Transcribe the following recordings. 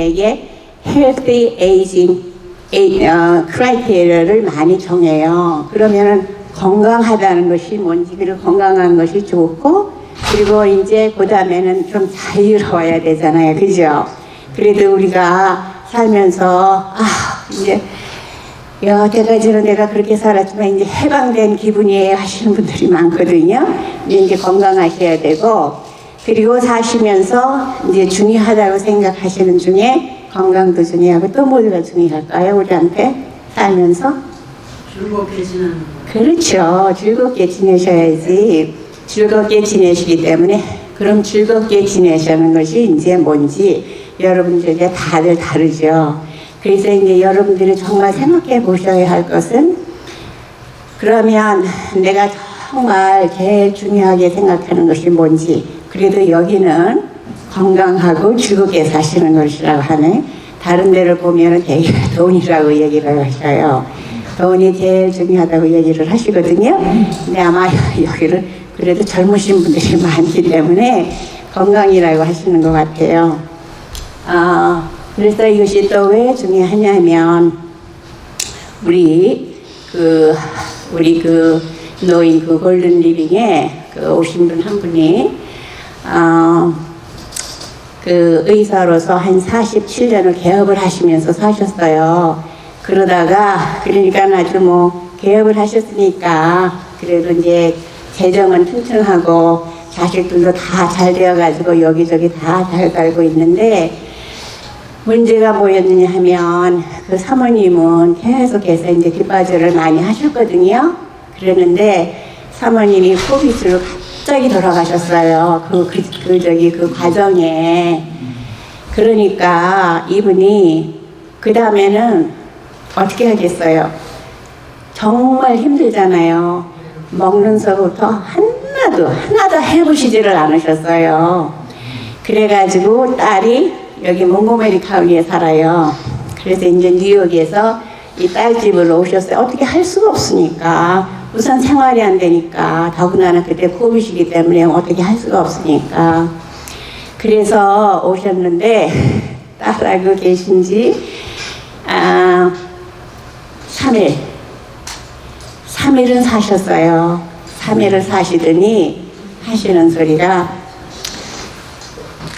여러분에게 healthy aging 크라이테리아를 많이 정해요. 그러면은 건강하다는 것이 뭔지, 그리고 건강한 것이 좋고, 그리고 이제 그 다음에는 좀 자유로워야 되잖아요. 그죠? 그래도 우리가 살면서, 이제, 여태까지는 내가 그렇게 살았지만 이제 해방된 기분이에요 하시는 분들이 많거든요. 이제 건강하셔야 되고, 그리고 사시면서 이제 중요하다고 생각하시는 중에 건강도 중요하고 또 뭐가 중요할까요? 우리한테 살면서? 즐겁게 지내는 거. 그렇죠. 즐겁게 지내셔야지. 즐겁게 지내시기 때문에 그럼 즐겁게 지내시는 것이 이제 뭔지 여러분들에게 다들 다르죠. 그래서 이제 여러분들이 정말 생각해 보셔야 할 것은, 그러면 내가 정말 제일 중요하게 생각하는 것이 뭔지, 그래도 여기는 건강하고 즐겁게 사시는 것이라고 하네. 다른 데를 보면 되게 돈이라고 얘기를 하셔요. 돈이 제일 중요하다고 얘기를 하시거든요. 근데 아마 여기는 그래도 젊으신 분들이 많기 때문에 건강이라고 하시는 것 같아요. 그래서 이것이 또 왜 중요하냐면, 우리 노인 골든 리빙에 오신 분 한 분이, 의사로서 한 47년을 개업을 하시면서 사셨어요. 그러다가, 그러니까 아주 개업을 하셨으니까, 그래도 이제 재정은 튼튼하고, 자식들도 다 잘 되어가지고 여기저기 다 잘 살고 있는데, 문제가 뭐였느냐 하면, 그 사모님은 계속해서 이제 뒷바지를 많이 하셨거든요. 그랬는데, 사모님이 코비드로 갑자기 돌아가셨어요. 그 과정에. 그러니까 이분이 그 다음에는 어떻게 하겠어요? 정말 힘들잖아요. 먹는 서부터 하나도 해보시지를 않으셨어요. 그래가지고 딸이 여기 몽고메리 카운티에 살아요. 그래서 이제 뉴욕에서 이 딸 집으로 오셨어요. 어떻게 할 수가 없으니까. 우선 생활이 안 되니까. 더군다나 그때 코비드이기 때문에 어떻게 할 수가 없으니까. 그래서 오셨는데, 딸하고 계신 지 3일은 사셨어요. 3일을 사시더니 하시는 소리가,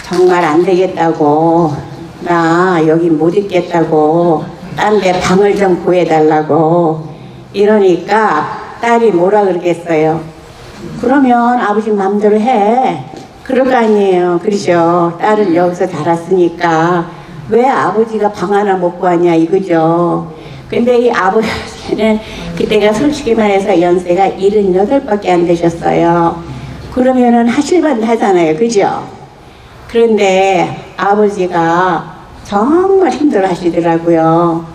정말 안 되겠다고, 나 여기 못 있겠다고, 딴 데 방을 좀 구해달라고 이러니까 딸이 뭐라 그러겠어요? 그러면 아버지 마음대로 해. 그럴 거 아니에요. 그러죠. 딸은 여기서 자랐으니까 왜 아버지가 방 하나 못 구하냐 이거죠. 근데 이 아버지는 그때가 솔직히 말해서 연세가 78밖에 안 되셨어요. 그러면은 하실만 하잖아요. 그죠? 그런데 아버지가 정말 힘들어 하시더라고요.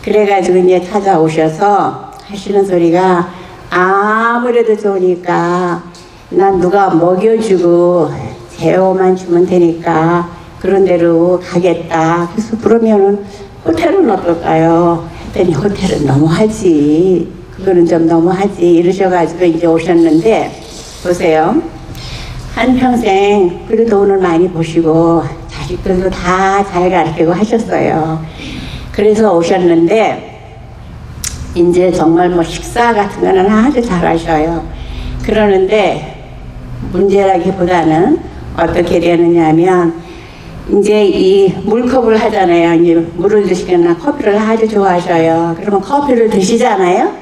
그래가지고 이제 찾아오셔서 하시는 소리가, 아무래도 좋으니까 난 누가 먹여주고 재워만 주면 되니까 그런 데로 가겠다. 그래서 그러면은 호텔은 어떨까요? 했더니 호텔은 너무하지. 그거는 좀 너무하지. 이러셔가지고 이제 오셨는데, 보세요. 한평생 그래도 돈을 많이 버시고 자식들도 다 잘 가르치고 하셨어요. 그래서 오셨는데 이제 정말 식사 같은 거는 아주 잘 하셔요. 그러는데 문제라기보다는 어떻게 되느냐 하면, 이제 이 물컵을 하잖아요. 이제 물을 드시거나 커피를 아주 좋아하셔요. 그러면 커피를 드시잖아요.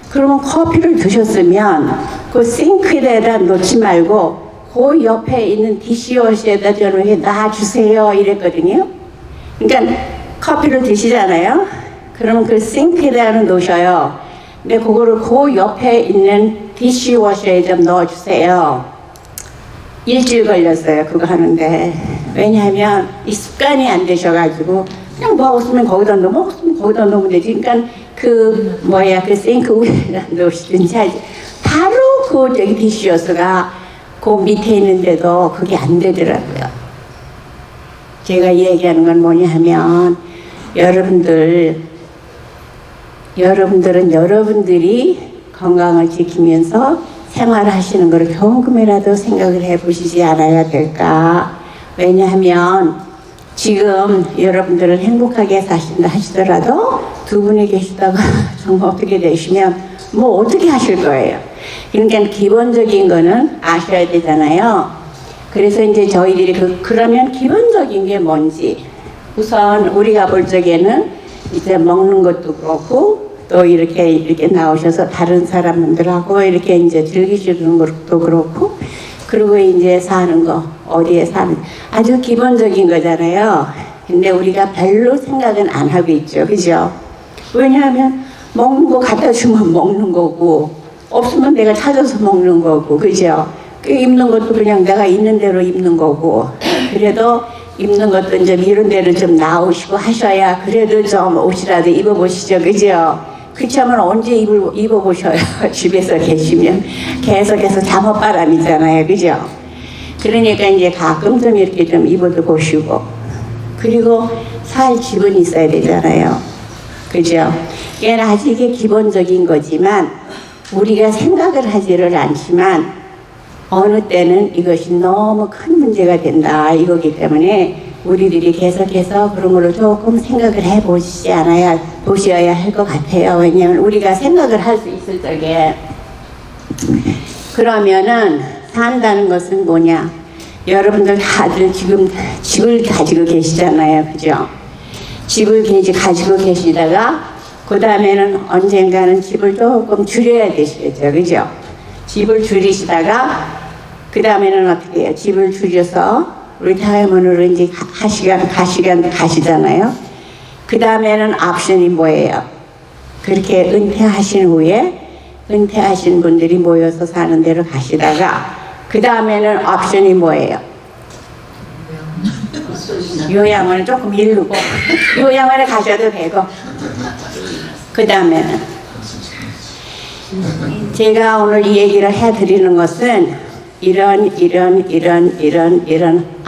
그러면 커피를 드셨으면 그 싱크대에다 놓지 말고 그 옆에 있는 디시워시에다 좀 놔주세요 이랬거든요. 그러니까 커피를 드시잖아요. 그러면 그 싱크대에다 놓으셔요. 근데 그거를 그 옆에 있는 디시워시에 좀 넣어주세요. 일주일 걸렸어요. 그거 하는데. 왜냐하면 이 습관이 안 되셔가지고 그냥 먹었으면 거기다 넣으면 되지. 그러니까 그 싱크 위에다 놓으시든지 하지. 바로 그 디시워스가 그 밑에 있는데도 그게 안 되더라고요. 제가 얘기하는 건 뭐냐 하면, 여러분들은 여러분들이 건강을 지키면서 생활하시는 걸 조금이라도 생각을 해보시지 않아야 될까. 왜냐하면 지금 여러분들은 행복하게 사신다 하시더라도 두 분이 계시다가 정말 어떻게 되시면 뭐 어떻게 하실 거예요. 그러니까 기본적인 거는 아셔야 되잖아요. 그래서 이제 저희들이 그러면 기본적인 게 뭔지 우선 우리가 볼 적에는 이제 먹는 것도 그렇고 또 이렇게 나오셔서 다른 사람들하고 이렇게 이제 즐기시는 것도 그렇고 그리고 이제 사는 거 어디에 사는 아주 기본적인 거잖아요. 근데 우리가 별로 생각은 안 하고 있죠, 그죠? 왜냐하면 먹는 거 갖다 주면 먹는 거고 없으면 내가 찾아서 먹는 거고, 그죠? 그 입는 것도 그냥 내가 있는 대로 입는 거고 그래도 입는 것도 이제 이런 데를 좀 나오시고 하셔야 그래도 좀 옷이라도 입어보시죠, 그죠? 그렇지 않으면 언제 입어보셔요. 집에서 계시면 계속해서 잠옷바람이잖아요, 그죠? 그러니까 이제 가끔 좀 이렇게 좀 입어도 보시고 그리고 살 집은 있어야 되잖아요, 그죠? 이게 아직 이게 기본적인 거지만 우리가 생각을 하지를 않지만 어느 때는 이것이 너무 큰 문제가 된다 이거기 때문에 우리들이 계속해서 그런 거를 조금 생각을 보셔야 할 것 같아요. 왜냐하면 우리가 생각을 할 수 있을 적에 그러면은 산다는 것은 뭐냐? 여러분들 다들 지금 집을 가지고 계시잖아요, 그죠? 집을 가지고 계시다가 그 다음에는 언젠가는 집을 조금 줄여야 되시겠죠, 그죠? 집을 줄이시다가 그 다음에는 어떻게 해요? 집을 줄여서 리타이먼으로 이제 가시잖아요. 그 다음에는 옵션이 뭐예요? 그렇게 은퇴하신 후에 은퇴하신 분들이 모여서 사는 데로 가시다가 그 다음에는 옵션이 뭐예요? 요양원을 조금 이르고 요양원에 가셔도 되고 그 다음에는 제가 오늘 이 얘기를 해드리는 것은 이런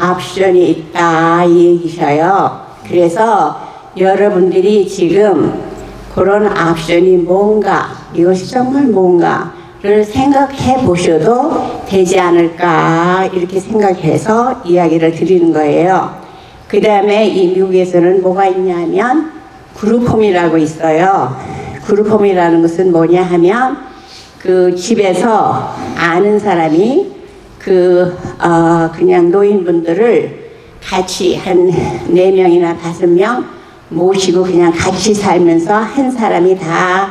옵션이 있다 이 얘기셔요. 그래서 여러분들이 지금 그런 옵션이 뭔가 이것이 정말 뭔가를 생각해 보셔도 되지 않을까 이렇게 생각해서 이야기를 드리는 거예요. 그 다음에 이 미국에서는 뭐가 있냐면 그룹홈이라고 있어요. 그룹홈이라는 것은 뭐냐 하면 그 집에서 아는 사람이 그냥 노인분들을 같이 한 4명이나 5명 모시고 그냥 같이 살면서 한 사람이 다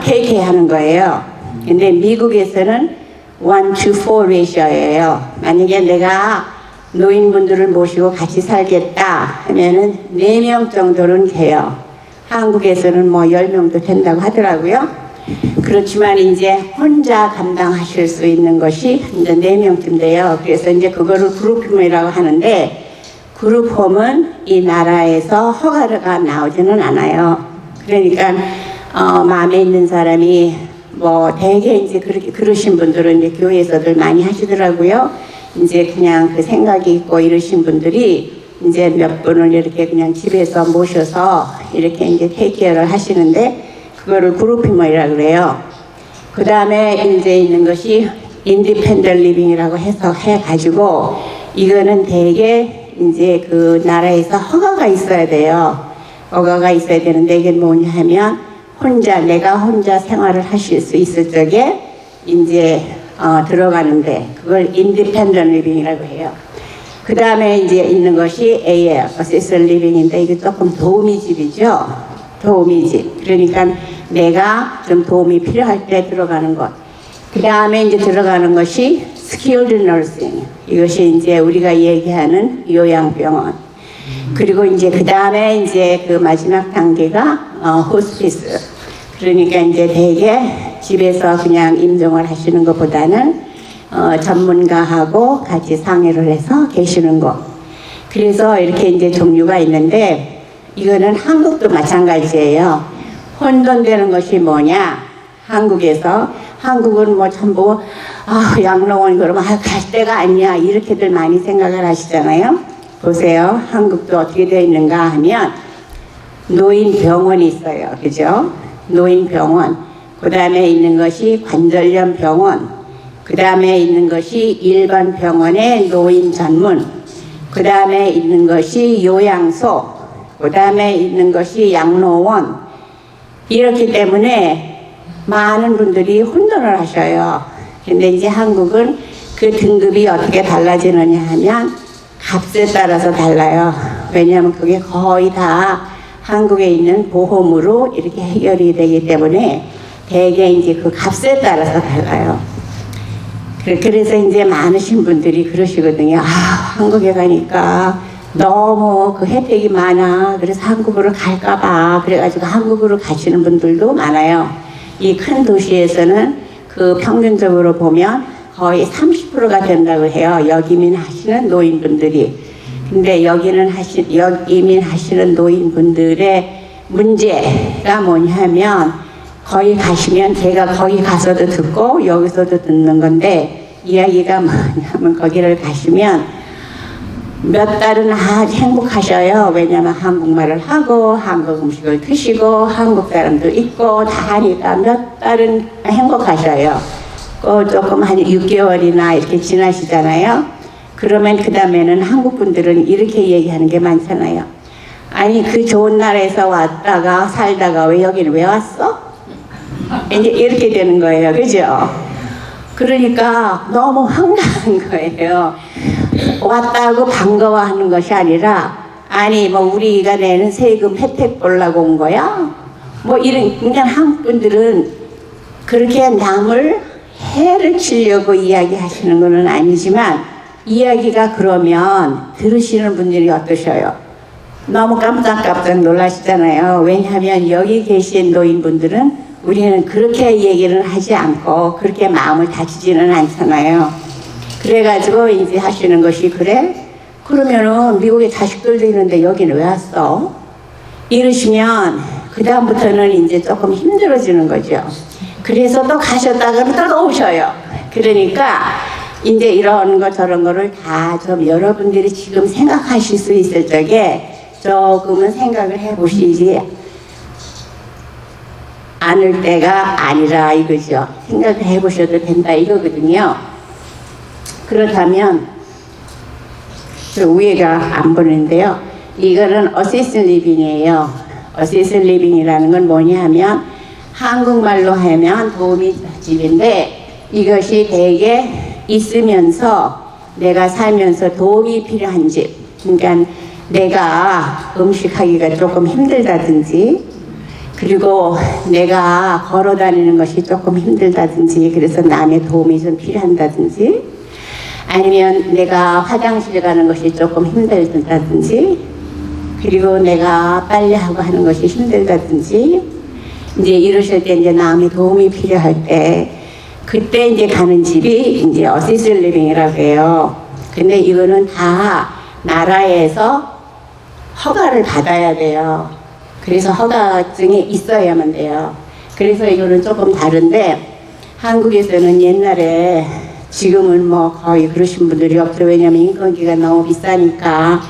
테이크케어 하는 거예요. 근데 미국에서는 1:4 레이셔예요. 만약에 내가 노인분들을 모시고 같이 살겠다 하면은 4명 정도는 돼요. 한국에서는 뭐 10명도 된다고 하더라고요. 그렇지만 이제 혼자 감당하실 수 있는 것이 이제 4명쯤 돼요. 그래서 이제 그거를 그룹홈이라고 하는데 그룹홈은 이 나라에서 허가가 나오지는 않아요. 그러니까 마음에 있는 사람이 뭐 대개 이제 그렇게 그러신 분들은 이제 교회에서들 많이 하시더라고요. 이제 그냥 그 생각이 있고 이러신 분들이 이제 몇 분을 이렇게 그냥 집에서 모셔서 이렇게 이제 테이크케어를 하시는데 그거를 그룹홈이라고 그래요. 그 다음에 이제 있는 것이 인디펜던트 리빙이라고 해서 해가지고 이거는 대개 이제 그 나라에서 허가가 있어야 돼요. 허가가 있어야 되는데 이게 뭐냐 하면 내가 혼자 생활을 하실 수 있을 적에 이제 들어가는데 그걸 인디펜던트 리빙이라고 해요. 그 다음에 이제 있는 것이 AL, 어시스턴트 리빙인데 이게 조금 도우미 집이죠. 도우미 집. 그러니까 내가 좀 도움이 필요할 때 들어가는 것. 그 다음에 이제 들어가는 것이 skilled nursing. 이것이 이제 우리가 얘기하는 요양병원. 그리고 이제 그 다음에 이제 그 마지막 단계가 호스피스. 그러니까 이제 대개 집에서 그냥 임종을 하시는 것보다는 전문가하고 같이 상의를 해서 계시는 것. 그래서 이렇게 이제 종류가 있는데 이거는 한국도 마찬가지예요. 혼돈되는 것이 뭐냐? 한국은 뭐 전부 양로원 그러면 갈 데가 아니야 이렇게들 많이 생각을 하시잖아요. 보세요. 한국도 어떻게 되어 있는가 하면 노인병원이 있어요. 그죠? 노인병원. 그 다음에 있는 것이 관절염 병원. 그 다음에 있는 것이 일반 병원의 노인 전문. 그 다음에 있는 것이 요양소, 그 다음에 있는 것이 양로원. 이렇기 때문에 많은 분들이 혼돈을 하셔요. 근데 이제 한국은 그 등급이 어떻게 달라지느냐 하면 값에 따라서 달라요. 왜냐하면 그게 거의 다 한국에 있는 보험으로 이렇게 해결이 되기 때문에 대개 이제 그 값에 따라서 달라요. 그래서 이제 많으신 분들이 그러시거든요. 아, 한국에 가니까 너무 그 혜택이 많아. 그래서 한국으로 갈까봐. 그래가지고 한국으로 가시는 분들도 많아요. 이 큰 도시에서는 그 평균적으로 보면 거의 30%가 된다고 해요. 역이민 하시는 노인분들이. 근데 역이민 하시는 노인분들의 문제가 뭐냐면 거기 가시면 제가 거기 가서도 듣고 여기서도 듣는 건데 이야기가 뭐냐면 거기를 가시면 몇 달은 아주 행복하셔요. 왜냐면 한국말을 하고 한국 음식을 드시고 한국 사람도 있고 다 하니까 몇 달은 행복하셔요. 조금 한 6개월이나 이렇게 지나시잖아요. 그러면 그 다음에는 한국 분들은 이렇게 얘기하는 게 많잖아요. 아니 그 좋은 나라에서 왔다가 살다가 왜 여기는 왜 왔어? 이제 이렇게 되는 거예요. 그죠? 그러니까 너무 황당한 거예요. 왔다고 반가워하는 것이 아니라 아니 뭐 우리가 내는 세금 혜택 보려고 온 거야? 뭐 이런 그냥 한국 분들은 그렇게 남을 해를 치려고 이야기하시는 것은 아니지만 이야기가 그러면 들으시는 분들이 어떠셔요? 너무 깜짝깜짝 놀라시잖아요. 왜냐하면 여기 계신 노인분들은 우리는 그렇게 얘기를 하지 않고 그렇게 마음을 다치지는 않잖아요. 그래가지고 이제 하시는 것이 그래? 그러면은 미국에 자식들도 있는데 여기는 왜 왔어? 이러시면 그 다음부터는 이제 조금 힘들어지는 거죠. 그래서 또 가셨다가 또 오셔요. 그러니까 이제 이런 거 저런 거를 다 좀 여러분들이 지금 생각하실 수 있을 적에 조금은 생각을 해보시지 않을 때가 아니라 이거죠. 생각을 해보셔도 된다 이거거든요. 그렇다면 저 위에가 안 보이는데요. 이거는 어시스트 리빙이에요. 어시스트 리빙이라는 건 뭐냐 하면 한국말로 하면 도우미 집인데 이것이 되게 있으면서 내가 살면서 도움이 필요한 집. 그러니까 내가 음식하기가 조금 힘들다든지 그리고 내가 걸어 다니는 것이 조금 힘들다든지 그래서 남의 도움이 좀 필요한다든지 아니면 내가 화장실 가는 것이 조금 힘들다든지 그리고 내가 빨래하고 하는 것이 힘들다든지 이제 이러실 때 이제 남의 도움이 필요할 때 그때 이제 가는 집이 이제 어시스트 리빙이라고 해요. 근데 이거는 다 나라에서 허가를 받아야 돼요. 그래서 허가증이 있어야만 돼요. 그래서 이거는 조금 다른데 한국에서는 옛날에 지금은 뭐 거의 그러신 분들이 없죠. 왜냐하면 인건비가 너무 비싸니까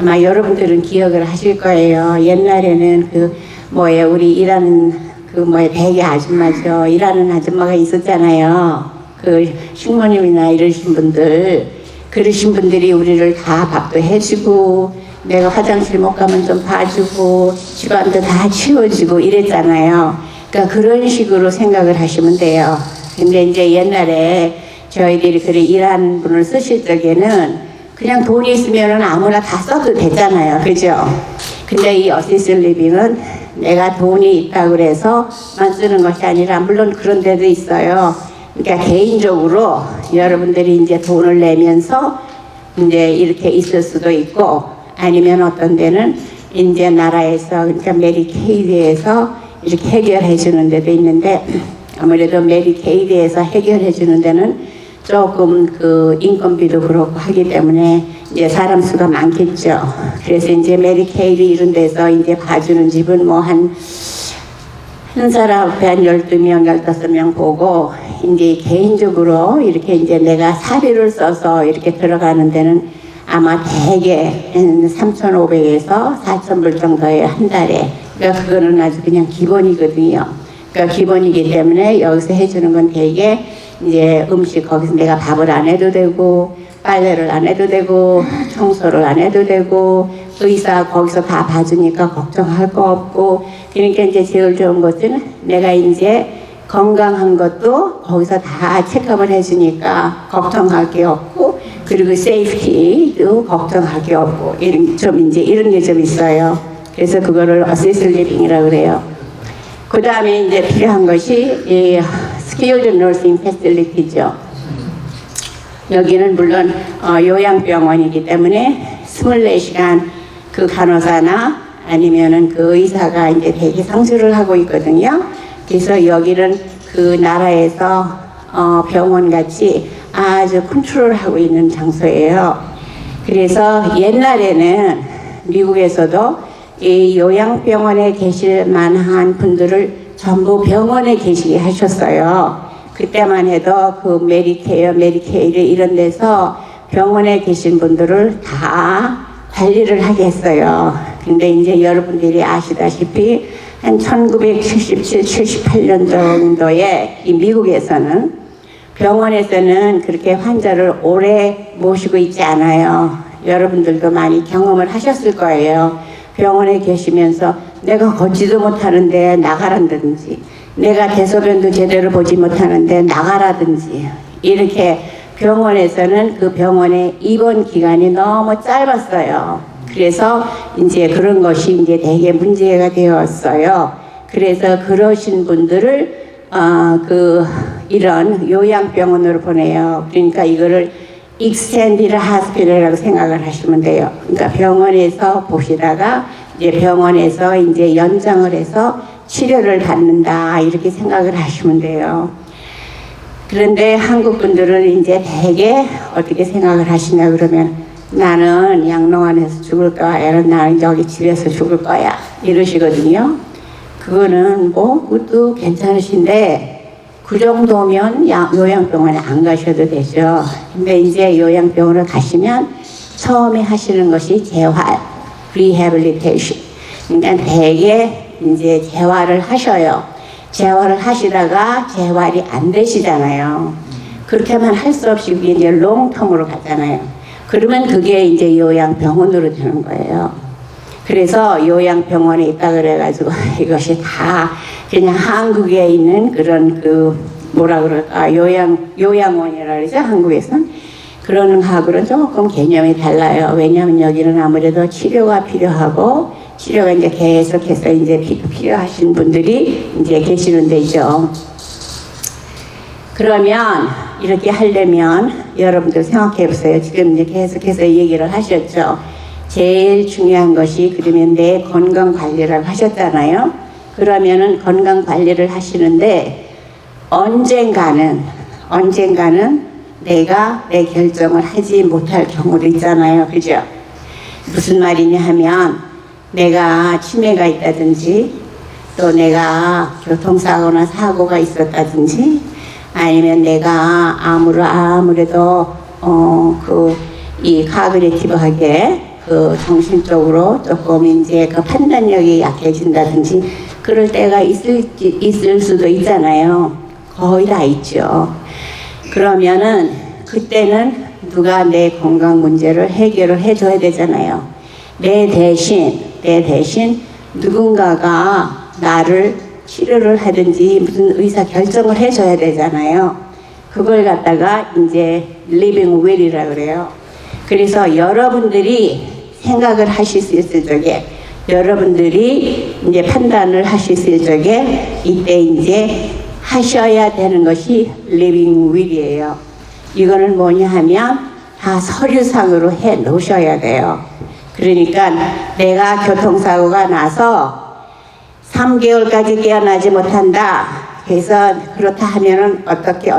아마 여러분들은 기억을 하실 거예요. 옛날에는 그 뭐예요 우리 일하는 그 뭐예요 대개 아줌마죠. 일하는 아줌마가 있었잖아요. 그 식모님이나 이러신 분들 그러신 분들이 우리를 다 밥도 해주고 내가 화장실 못 가면 좀 봐주고 집안도 다 치워주고 이랬잖아요. 그러니까 그런 식으로 생각을 하시면 돼요. 근데 이제 옛날에 저희들이 그래 일하는 분을 쓰실 적에는 그냥 돈이 있으면은 아무나 다 써도 되잖아요. 그죠? 근데 이 어시스트 리빙은 내가 돈이 있다고 그래서만 쓰는 것이 아니라 물론 그런 데도 있어요. 그러니까 개인적으로 여러분들이 이제 돈을 내면서 이제 이렇게 있을 수도 있고 아니면 어떤 데는 이제 나라에서 그러니까 메디케이드에서 이렇게 해결해 주는 데도 있는데 아무래도 메디케이드에서 해결해 주는 데는 조금 그 인건비도 그렇고 하기 때문에 이제 사람 수가 많겠죠. 그래서 이제 메디케이드 이런 데서 이제 봐주는 집은 뭐 한 사람 앞에 한 12명, 15명 보고 이제 개인적으로 이렇게 이제 내가 사비를 써서 이렇게 들어가는 데는 아마 대개 3,500에서 4,000불 정도예요, 한 달에. 그러니까 그거는 아주 그냥 기본이거든요. 그러니까 기본이기 때문에 여기서 해주는 건 대개 이제 음식 거기서 내가 밥을 안 해도 되고 빨래를 안 해도 되고 청소를 안 해도 되고 의사 거기서 다 봐주니까 걱정할 거 없고 그러니까 이제 제일 좋은 것은 내가 이제 건강한 것도 거기서 다 체크업을 해주니까 걱정할 게 없고 그리고 세이프티도 걱정할 게 없고 이런 게 좀 있어요. 그래서 그거를 어시스트 리빙이라고 그래요. 그 다음에 이제 필요한 것이 이 스킬드 너싱 패실리티죠. 여기는 물론 요양병원이기 때문에 24시간 그 간호사나 아니면은 그 의사가 이제 대기 상주를 하고 있거든요. 그래서 여기는 그 나라에서 병원 같이 아주 컨트롤하고 있는 장소예요. 그래서 옛날에는 미국에서도 이 요양병원에 계실 만한 분들을 전부 병원에 계시게 하셨어요. 그때만 해도 그 메디케어, 메디케이드 이런 데서 병원에 계신 분들을 다 관리를 하게 했어요. 근데 이제 여러분들이 아시다시피 한 1977, 78년 정도에 이 미국에서는 병원에서는 그렇게 환자를 오래 모시고 있지 않아요. 여러분들도 많이 경험을 하셨을 거예요. 병원에 계시면서 내가 걷지도 못하는데 나가라든지 내가 대소변도 제대로 보지 못하는데 나가라든지 이렇게 병원에서는 그 병원의 입원 기간이 너무 짧았어요. 그래서 이제 그런 것이 이제 되게 문제가 되었어요. 그래서 그러신 분들을 이런 요양병원으로 보내요. 그러니까 이거를 익스텐디드 하스피탈이라고 생각을 하시면 돼요. 그러니까 병원에서 보시다가 이제 병원에서 이제 연장을 해서 치료를 받는다 이렇게 생각을 하시면 돼요. 그런데 한국 분들은 이제 되게 어떻게 생각을 하시냐 그러면 나는 양로원에서 죽을 거야, 나는 여기 집에서 죽을 거야 이러시거든요. 그거는 뭐 그것도 괜찮으신데 그 정도면 요양병원에 안 가셔도 되죠. 근데 이제 요양병원을 가시면 처음에 하시는 것이 재활, 리해빌리테이션. 그러니까 되게 이제 재활을 하셔요. 재활을 하시다가 재활이 안 되시잖아요. 그렇게만 할 수 없이 이제 롱텀으로 가잖아요. 그러면 그게 이제 요양병원으로 되는 거예요. 그래서 요양병원에 있다 그래가지고 이것이 다 그냥 한국에 있는 그런 뭐라 그럴까 요양원이라 그러죠 한국에서는. 그런 하고는 조금 개념이 달라요. 왜냐하면 여기는 아무래도 치료가 필요하고 치료가 이제 계속해서 이제 필요하신 분들이 이제 계시는 데죠. 그러면 이렇게 하려면 여러분들 생각해 보세요. 지금 이제 계속해서 얘기를 하셨죠. 제일 중요한 것이 그러면 내 건강 관리를 하셨잖아요. 그러면은 건강 관리를 하시는데 언젠가는 내가 내 결정을 하지 못할 경우도 있잖아요. 그죠? 무슨 말이냐 하면 내가 치매가 있다든지 또 내가 교통사고나 사고가 있었다든지 아니면 내가 아무래도 이 카그니티브하게 정신적으로 조금 이제 판단력이 약해진다든지 그럴 때가 있을 수도 있잖아요. 거의 다 있죠. 그러면은 그때는 누가 내 건강 문제를 해결을 해줘야 되잖아요. 내 대신 누군가가 나를 치료를 하든지 무슨 의사 결정을 해줘야 되잖아요. 그걸 갖다가 이제 living will이라고 그래요. 그래서 여러분들이 생각을 하실 수 있을 적에 여러분들이 이제 판단을 하실 수 있을 적에 이때 이제 하셔야 되는 것이 living will이에요. 이거는 뭐냐 하면 다 서류상으로 해 놓으셔야 돼요. 그러니까 내가 교통사고가 나서 3개월까지 깨어나지 못한다. 그래서 그렇다 하면은 어떻게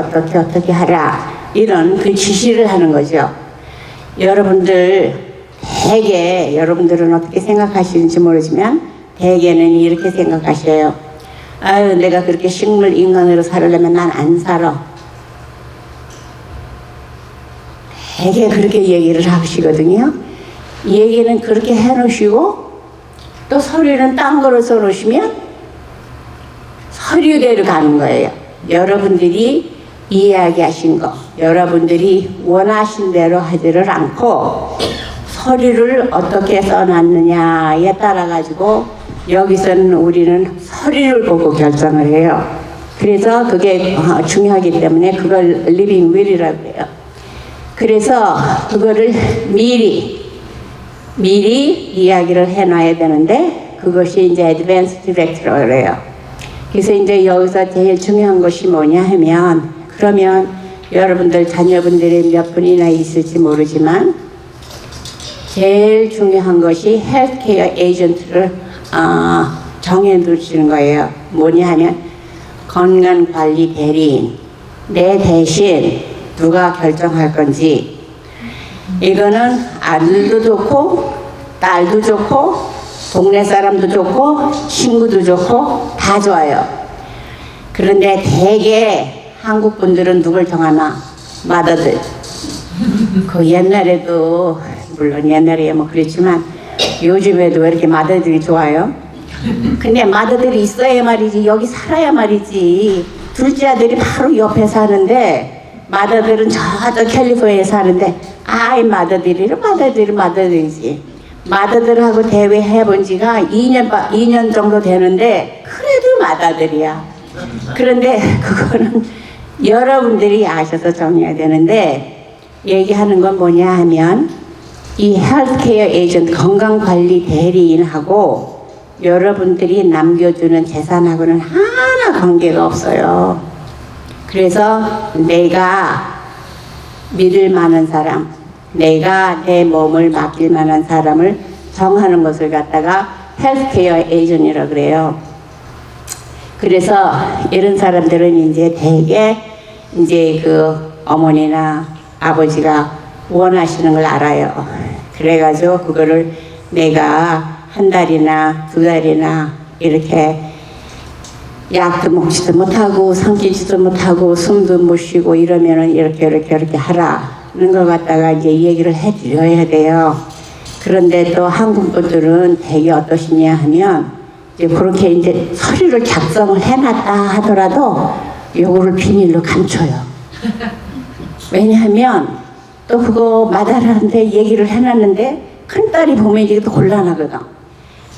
하라. 이런 그 지시를 하는 거죠. 여러분들은 어떻게 생각하시는지 모르지만 대개는 이렇게 생각하셔요. 아유, 내가 그렇게 식물 인간으로 살려면 난 안 살아. 되게 그렇게 얘기를 하시거든요. 얘기는 그렇게 해놓으시고 또 서류는 딴 거로 써놓으시면 서류대로 가는 거예요. 여러분들이 이야기하신 거 여러분들이 원하신 대로 하지를 않고 서류를 어떻게 써놨느냐에 따라 가지고 여기서는 우리는 서류를 보고 결정을 해요. 그래서 그게 중요하기 때문에 그걸 리빙 윌이라고 해요. 그래서 그거를 미리 이야기를 해놔야 되는데 그것이 이제 advance direct라고 해요. 그래서 이제 여기서 제일 중요한 것이 뭐냐 하면 그러면 여러분들 자녀분들이 몇 분이나 있을지 모르지만 제일 중요한 것이 헬스케어 에이전트를 정해두시는 거예요. 뭐냐 하면 건강관리 대리인 내 대신 누가 결정할 건지 이거는 아들도 좋고 딸도 좋고 동네 사람도 좋고 친구도 좋고 다 좋아요. 그런데 대개 한국 분들은 누굴 정하나? 마더들. 그 옛날에도 물론 옛날에 뭐 그랬지만 요즘에도 왜 이렇게 마더들이 좋아요? 근데 마더들이 있어야 말이지 여기 살아야 말이지. 둘째 아들이 바로 옆에 사는데 마더들은 저쪽 캘리포니아에 사는데 아이 마더들이지. 마더들하고 대회 해본 지가 2년 정도 되는데 그래도 마더들이야. 그런데 그거는 여러분들이 아셔서 정해야 되는데 얘기하는 건 뭐냐 하면 이 헬스케어 에이전트 건강관리 대리인하고 여러분들이 남겨주는 재산하고는 하나 관계가 없어요. 그래서 내가 믿을 만한 사람, 내가 내 몸을 맡길 만한 사람을 정하는 것을 갖다가 헬스케어 에이전트라고 그래요. 그래서 이런 사람들은 이제 대개 이제 그 어머니나 아버지가 원하시는 걸 알아요. 그래가지고 그거를 내가 한 달이나 두 달이나 이렇게 약도 먹지도 못하고 삼키지도 못하고 숨도 못 쉬고 이러면은 이렇게 하라는 걸 갖다가 이제 얘기를 해드려야 돼요. 그런데 또 한국 분들은 되게 어떠시냐 하면 이제 그렇게 이제 서류를 작성을 해놨다 하더라도 요거를 비밀로 감춰요. 왜냐하면 또 그거 마다라한테 얘기를 해놨는데 큰딸이 보면 이게 또 곤란하거든.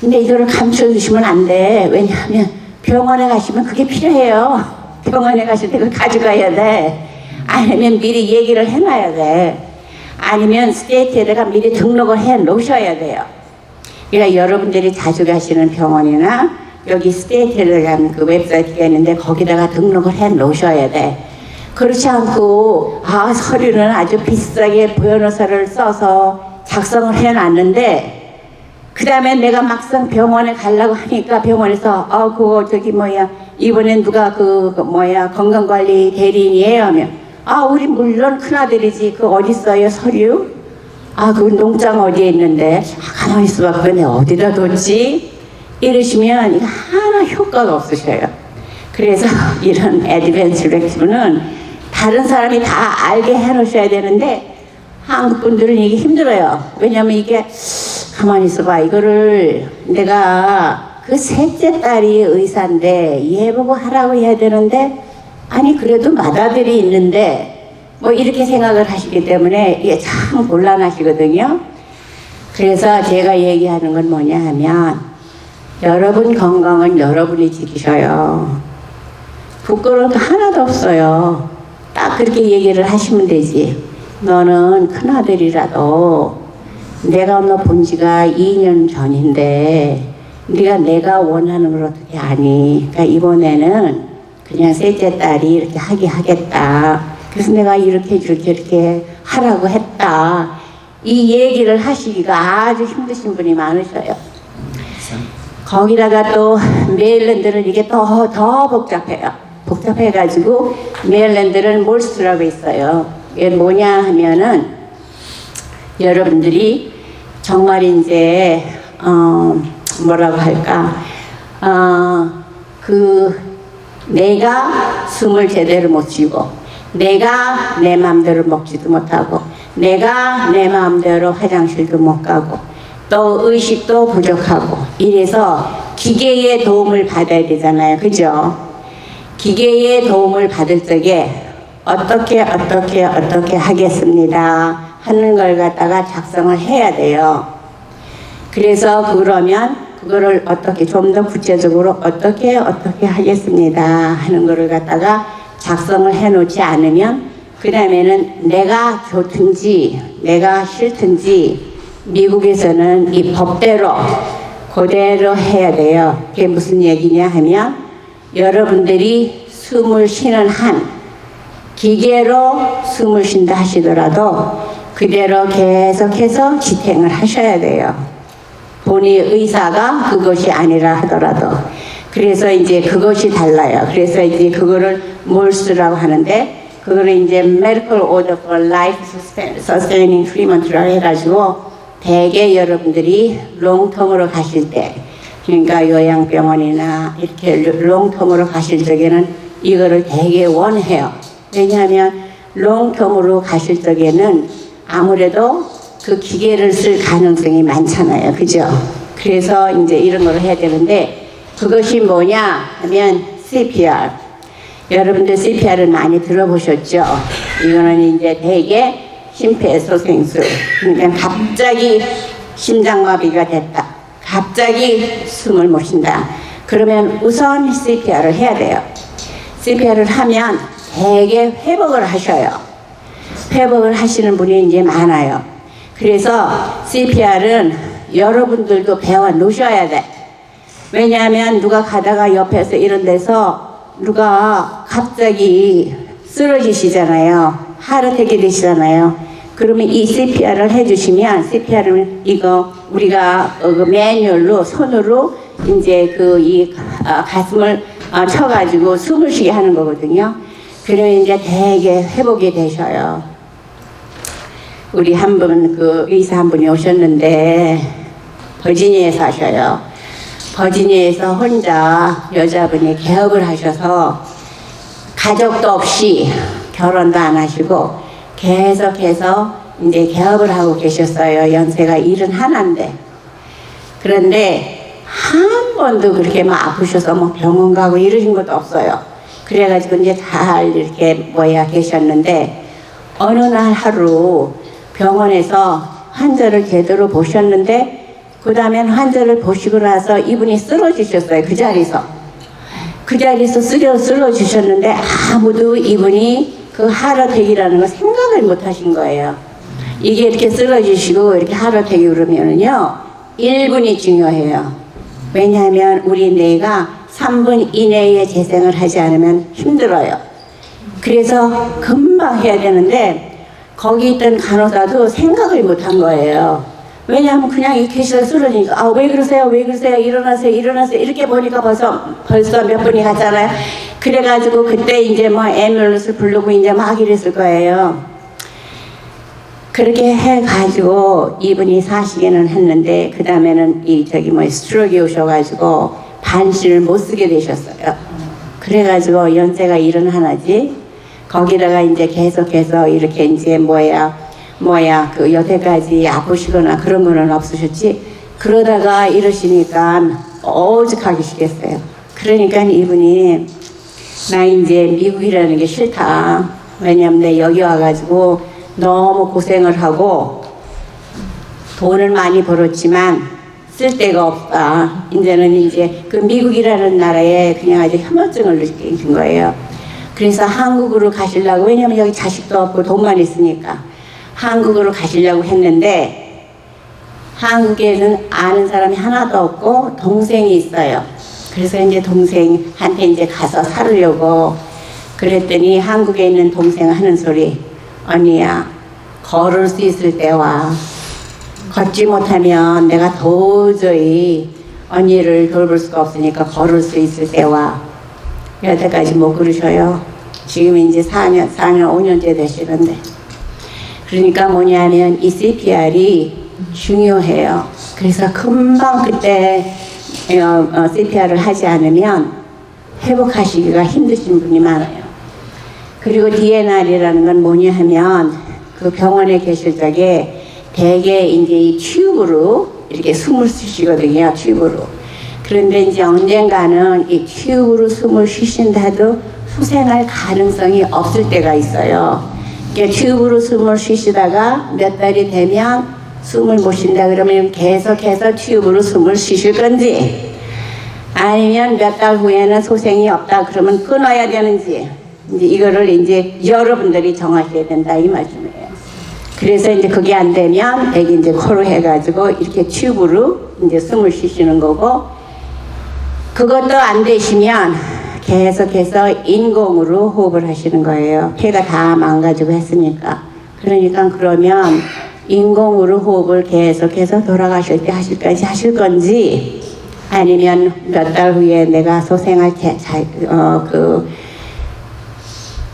근데 이거를 감춰주시면 안 돼. 왜냐하면 병원에 가시면 그게 필요해요. 병원에 가실 때 그걸 가져가야 돼. 아니면 미리 얘기를 해놔야 돼. 아니면 스테이트에다가 미리 등록을 해 놓으셔야 돼요. 그러니까 여러분들이 자주 가시는 병원이나 여기 스테이트에 가는 그 웹사이트가 있는데 거기다가 등록을 해 놓으셔야 돼. 그렇지 않고 서류는 아주 비싸게 변호사를 써서 작성을 해 놨는데 그 다음에 내가 막상 병원에 가려고 하니까 병원에서 그거 저기 이번엔 누가 건강관리 대리인이에요 하면 우리 물론 큰아들이지. 그 어디 있어요 서류? 그 농장 어디에 있는데 가만히 있어봐. 그거 내가 어디다 뒀지? 이러시면 이거 하나 효과가 없으셔요. 그래서 이런 애드밴스 렉티브는 다른 사람이 다 알게 해놓으셔야 되는데 한국 분들은 이게 힘들어요. 왜냐면 이게 가만히 있어봐. 이거를 내가 그 셋째 딸이 의사인데 얘 보고 하라고 해야 되는데 아니 그래도 맏아들이 있는데 이렇게 생각을 하시기 때문에 이게 참 곤란하시거든요. 그래서 제가 얘기하는 건 뭐냐 하면 여러분 건강은 여러분이 지키셔요. 부끄러운 거 하나도 없어요. 딱 그렇게 얘기를 하시면 되지. 너는 큰아들이라도 내가 너 본 지가 2년 전인데 네가 내가 원하는 걸 어떻게 아니. 그러니까 이번에는 그냥 셋째 딸이 이렇게 하겠다. 그래서 내가 이렇게 하라고 했다. 이 얘기를 하시기가 아주 힘드신 분이 많으셔요. 거기다가 또 메릴랜드는 이게 더 복잡해요. 복잡해가지고 메릴랜드는 몰스라고 있어요. 이게 뭐냐 하면은 여러분들이 정말 이제 뭐라고 할까 내가 숨을 제대로 못 쉬고 내가 내 마음대로 먹지도 못하고 내가 내 마음대로 화장실도 못 가고 또 의식도 부족하고 이래서 기계의 도움을 받아야 되잖아요. 그죠? 기계의 도움을 받을 적에 어떻게 하겠습니다 하는 걸 갖다가 작성을 해야 돼요. 그래서 그러면 그거를 어떻게 좀 더 구체적으로 어떻게 하겠습니다 하는 거를 갖다가 작성을 해 놓지 않으면 그 다음에는 내가 좋든지 내가 싫든지 미국에서는 이 법대로 그대로 해야 돼요. 그게 무슨 얘기냐 하면 여러분들이 숨을 쉬는 한 기계로 숨을 쉰다 하시더라도 그대로 계속해서 지탱을 하셔야 돼요. 본인의 의사가 그것이 아니라 하더라도. 그래서 이제 그것이 달라요. 그래서 이제 그거를 몰스라고 하는데 그거를 이제 Medical Order for Life Sustaining Treatment라고 해가지고 대개 여러분들이 롱텀으로 가실 때 그러니까 요양병원이나 이렇게 롱텀으로 가실 적에는 이거를 되게 원해요. 왜냐하면 롱텀으로 가실 적에는 아무래도 그 기계를 쓸 가능성이 많잖아요. 그죠? 그래서 이제 이런 걸 해야 되는데 그것이 뭐냐 하면 CPR. 여러분들 CPR은 많이 들어보셨죠? 이거는 이제 대개 심폐소생술. 그러니까 갑자기 심장마비가 됐다. 갑자기 숨을 못 쉰다. 그러면 우선 CPR을 해야 돼요. CPR을 하면 되게 회복을 하셔요. 회복을 하시는 분이 이제 많아요. 그래서 CPR은 여러분들도 배워 놓으셔야 돼. 왜냐하면 누가 가다가 옆에서 이런 데서 누가 갑자기 쓰러지시잖아요. 하르텍이 되시잖아요. 그러면 이 CPR을 해주시면 CPR은 이거 우리가 그 매뉴얼로 손으로 이제 가슴을 쳐가지고 숨을 쉬게 하는 거거든요. 그러면 이제 되게 회복이 되셔요. 우리 한 분 그 의사 한 분이 오셨는데 버지니아에 사셔요. 버지니아에서 혼자 여자분이 개업을 하셔서 가족도 없이 결혼도 안 하시고 계속해서 이제 개업을 하고 계셨어요. 연세가 71인데. 그런데 한 번도 그렇게 막 아프셔서 뭐 병원 가고 이러신 것도 없어요. 그래가지고 이제 잘 이렇게 계셨는데 어느 날 하루 병원에서 환자를 제대로 보셨는데 그 다음엔 환자를 보시고 나서 이분이 쓰러지셨어요. 그 자리에서. 그 자리에서 쓰러지셨는데 아무도 이분이 그 하르텍이라는 걸 생각을 못 하신 거예요. 이게 이렇게 쓰러지시고 이렇게 하르텍이 그러면은요 1분이 중요해요. 왜냐하면 우리 뇌가 3분 이내에 재생을 하지 않으면 힘들어요. 그래서 금방 해야 되는데 거기 있던 간호사도 생각을 못 한 거예요. 왜냐하면 그냥 이렇게 쓰러지니까 왜 그러세요 일어나세요 이렇게 보니까 벌써 몇 분이 갔잖아요. 그래가지고 그때 이제 뭐 앰뷸런스를 부르고 이제 막 이랬을 거예요. 그렇게 해가지고 이분이 사시기는 했는데 그 다음에는 스트로크가 오셔가지고 반신을 못 쓰게 되셨어요. 그래가지고 연세가 71지 거기다가 이제 계속해서 이렇게 이제 그 여태까지 아프시거나 그런 거는 없으셨지. 그러다가 이러시니까 오죽하기 싫겠어요. 그러니까 이분이 나 이제 미국이라는 게 싫다. 왜냐면 내 여기 와가지고 너무 고생을 하고 돈을 많이 벌었지만 쓸 데가 없다. 이제는 이제 그 미국이라는 나라에 그냥 아주 혐오증을 느낀 거예요. 그래서 한국으로 가시려고, 왜냐면 여기 자식도 없고 돈만 있으니까 한국으로 가시려고 했는데 한국에는 아는 사람이 하나도 없고 동생이 있어요. 그래서 이제 동생한테 이제 가서 살으려고 그랬더니 한국에 있는 동생 하는 소리, 언니야 걸을 수 있을 때 와. 걷지 못하면 내가 도저히 언니를 돌볼 수가 없으니까 걸을 수 있을 때 와. 여태까지 못 그러셔요. 지금 이제 4년 5년째 되시는데. 그러니까 뭐냐면 이 CPR이 중요해요. 그래서 금방 그때 CPR을 하지 않으면 회복하시기가 힘드신 분이 많아요. 그리고 DNR이라는 건 뭐냐 하면 그 병원에 계실 적에 대개 이제 이 튜브로 이렇게 숨을 쉬시거든요. 튜브로. 그런데 이제 언젠가는 이 튜브로 숨을 쉬신다도 수생할 가능성이 없을 때가 있어요. 그러니까 튜브로 숨을 쉬시다가 몇 달이 되면 숨을 못 쉰다 그러면 계속해서 튜브로 숨을 쉬실 건지, 아니면 몇 달 후에는 소생이 없다 그러면 끊어야 되는지, 이제 이거를 이제 여러분들이 정하셔야 된다 이 말씀이에요. 그래서 이제 그게 안 되면 애기 이제 코로 해가지고 이렇게 튜브로 이제 숨을 쉬시는 거고, 그것도 안 되시면 계속해서 인공으로 호흡을 하시는 거예요. 폐가 다 망가지고 했으니까. 그러니까 그러면 인공으로 호흡을 계속해서 돌아가실 때 하실 건지, 아니면 몇 달 후에 내가 소생할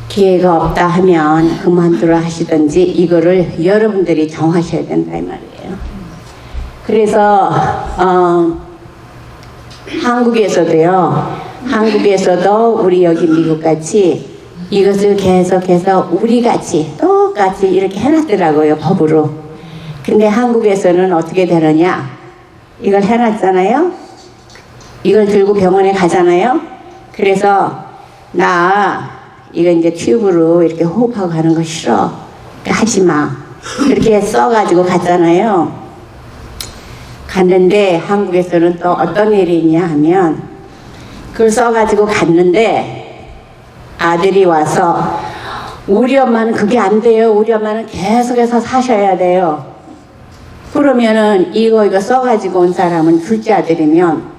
기회가 없다 하면 그만두라 하시든지, 이거를 여러분들이 정하셔야 된다 이 말이에요. 그래서 한국에서도 우리 여기 미국같이 이것을 계속해서 우리같이 똑같이 이렇게 해놨더라고요, 법으로. 근데 한국에서는 어떻게 되느냐, 이걸 해놨잖아요. 이걸 들고 병원에 가잖아요. 그래서 이거 이제 튜브로 이렇게 호흡하고 가는 거 싫어, 하지 마, 이렇게 써가지고 갔잖아요. 갔는데 한국에서는 또 어떤 일이 있냐 하면, 그걸 써가지고 갔는데 아들이 와서 우리 엄마는 그게 안 돼요, 우리 엄마는 계속해서 사셔야 돼요. 그러면은 이거 써가지고 온 사람은 둘째 아들이면,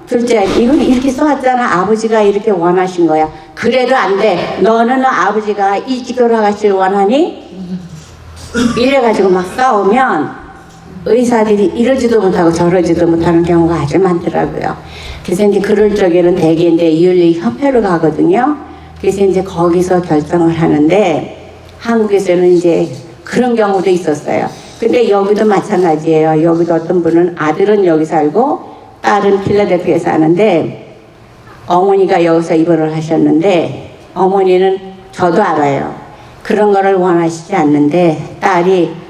이건 이렇게 써왔잖아, 아버지가 이렇게 원하신 거야, 그래도 안 돼, 너는 아버지가 일찍 돌아가시길 원하니? 이래가지고 막 싸우면 의사들이 이러지도 못하고 저러지도 못하는 경우가 아주 많더라고요. 그래서 이제 그럴 적에는 대개 이제 윤리협회로 가거든요. 그래서 이제 거기서 결정을 하는데, 한국에서는 이제 그런 경우도 있었어요. 근데 여기도 마찬가지예요. 여기도 어떤 분은 아들은 여기 살고 딸은 필라델피아에 사는데, 어머니가 여기서 입원을 하셨는데, 어머니는 저도 알아요. 그런 거를 원하시지 않는데, 딸이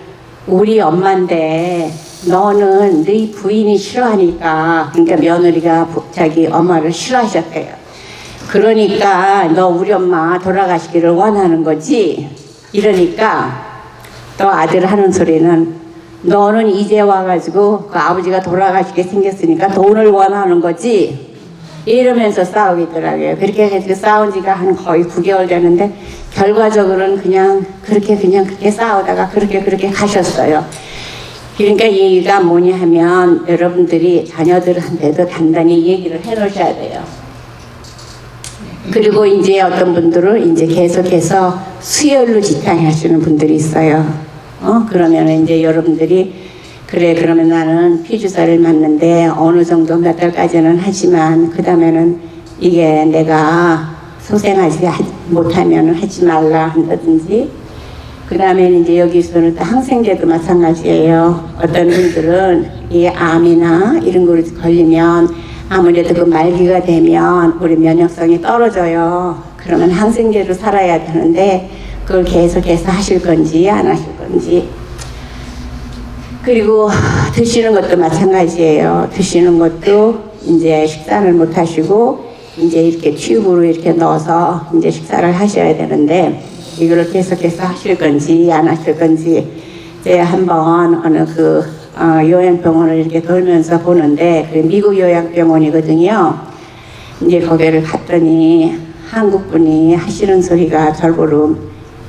우리 엄마인데 너는 네 부인이 싫어하니까, 그러니까 며느리가 자기 엄마를 싫어하셨대요. 그러니까 너 우리 엄마 돌아가시기를 원하는 거지. 이러니까 또 아들 하는 소리는, 너는 이제 와가지고 그 아버지가 돌아가시게 생겼으니까 돈을 원하는 거지. 이러면서 싸우겠더라고요. 그렇게 해서 싸운 지가 한 거의 9개월 되는데, 결과적으로는 그렇게 싸우다가 그렇게 가셨어요. 그러니까 얘기가 뭐냐 하면, 여러분들이 자녀들한테도 단단히 얘기를 해 놓으셔야 돼요. 그리고 이제 어떤 분들은 이제 계속해서 수혈로 지탱하시는 분들이 있어요. 그러면 이제 여러분들이, 그래 그러면 나는 피주사를 맞는데 어느 정도 몇 달까지는 하지만 그 다음에는 이게 내가 소생하지 못하면 하지 말라 한다든지, 그 다음에는 이제 여기서는 또 항생제도 마찬가지예요. 어떤 분들은 이 암이나 이런 거로 걸리면 아무래도 그 말기가 되면 우리 면역성이 떨어져요. 그러면 항생제로 살아야 되는데, 그걸 계속해서 하실 건지 안 하실 건지. 그리고 드시는 것도 마찬가지예요. 드시는 것도 이제 식사를 못 하시고 이제 이렇게 튜브로 이렇게 넣어서 이제 식사를 하셔야 되는데, 이거를 계속해서 하실 건지 안 하실 건지. 이제 한번 어느 요양병원을 이렇게 돌면서 보는데, 그 미국 요양병원이거든요. 이제 거기를 갔더니 한국 분이 하시는 소리가 절보로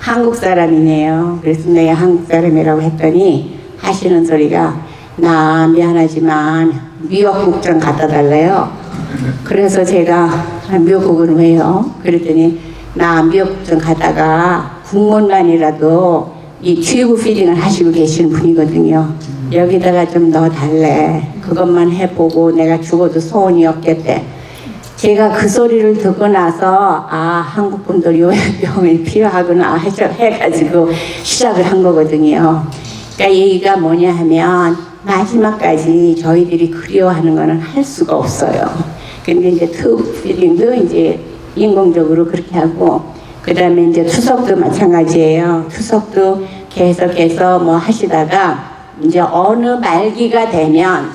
한국 사람이네요. 그래서 내가 한국 사람이라고 했더니 하시는 소리가, 나 미안하지만 미역국 좀 갖다 달래요. 그래서 제가 미역국은 왜요? 그랬더니 나 미역국 좀 가다가 국문관이라도 이 튜브 피딩을 하시고 계시는 분이거든요. 여기다가 좀 넣어달래. 그것만 해보고 내가 죽어도 소원이 없겠대. 제가 그 소리를 듣고 나서 한국 분들 요양병원이 필요하구나 해가지고 시작을 한 거거든요. 그러니까 얘기가 뭐냐 하면, 마지막까지 저희들이 그리워하는 거는 할 수가 없어요. 근데 이제 튜브 피딩도 이제 인공적으로 그렇게 하고, 그 다음에 이제 투석도 마찬가지예요. 투석도 계속해서 뭐 하시다가 이제 어느 말기가 되면